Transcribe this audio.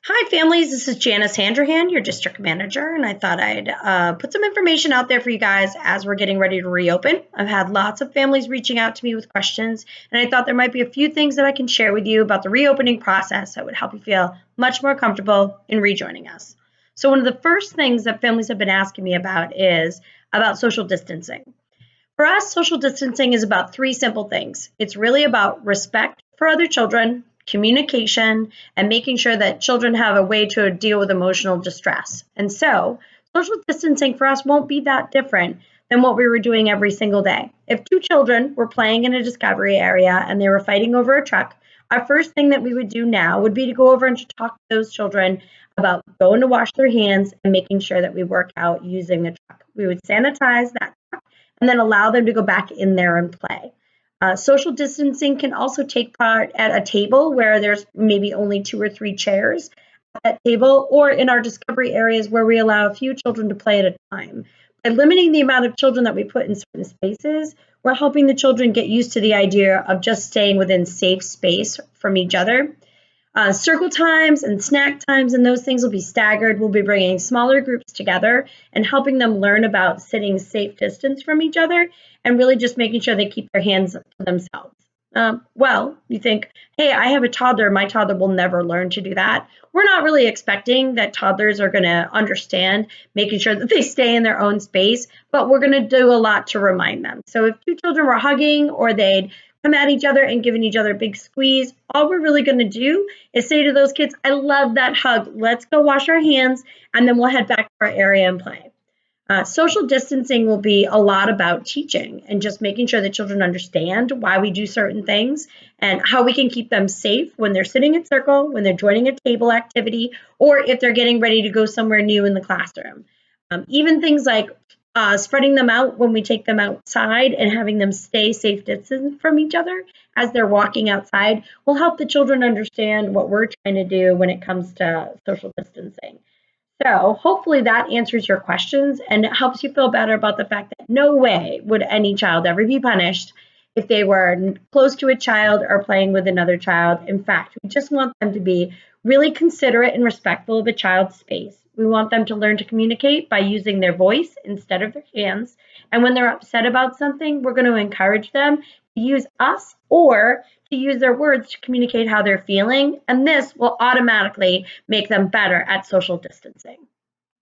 Hi, families. This is Janice Handrahan, your district manager, and I thought I'd put some information out there for you guys as we're getting ready to reopen. I've had lots of families reaching out to me with questions, and I thought there might be a few things that I can share with you about the reopening process that would help you feel much more comfortable in rejoining us. So, one of the first things that families have been asking me about is about social distancing. For us, social distancing is about three simple things. It's really about respect for other children, communication, and making sure that children have a way to deal with emotional distress. And so, social distancing for us won't be that different than what we were doing every single day. If two children were playing in a discovery area and they were fighting over a truck, our first thing that we would do now would be to go over and to talk to those children about going to wash their hands and making sure that we work out using the truck. We would sanitize that truck and then allow them to go back in there and play. Social distancing can also take part at a table where there's maybe only two or three chairs at that table, or in our discovery areas where we allow a few children to play at a time. By limiting the amount of children that we put in certain spaces, we're helping the children get used to the idea of just staying within safe space from each other. Circle times and snack times and those things will be staggered. We'll be bringing smaller groups together and helping them learn about sitting safe distance from each other and really just making sure they keep their hands to themselves. You think, hey, I have a toddler. My toddler will never learn to do that. We're not really expecting that toddlers are going to understand making sure that they stay in their own space, but we're going to do a lot to remind them. So if two children were hugging or they'd come at each other and giving each other a big squeeze, all we're really going to do is say to those kids, I love that hug. Let's go wash our hands, and then we'll head back to our area and play. Social distancing will be a lot about teaching and just making sure that children understand why we do certain things and how we can keep them safe when they're sitting in circle, when they're joining a table activity, or if they're getting ready to go somewhere new in the classroom. Even things like spreading them out when we take them outside and having them stay safe distance from each other as they're walking outside will help the children understand what we're trying to do when it comes to social distancing. So hopefully that answers your questions and it helps you feel better about the fact that no way would any child ever be punished if they were close to a child or playing with another child. In fact, we just want them to be really considerate and respectful of a child's space. We want them to learn to communicate by using their voice instead of their hands. And when they're upset about something, we're going to encourage them to use us or to use their words to communicate how they're feeling. And this will automatically make them better at social distancing.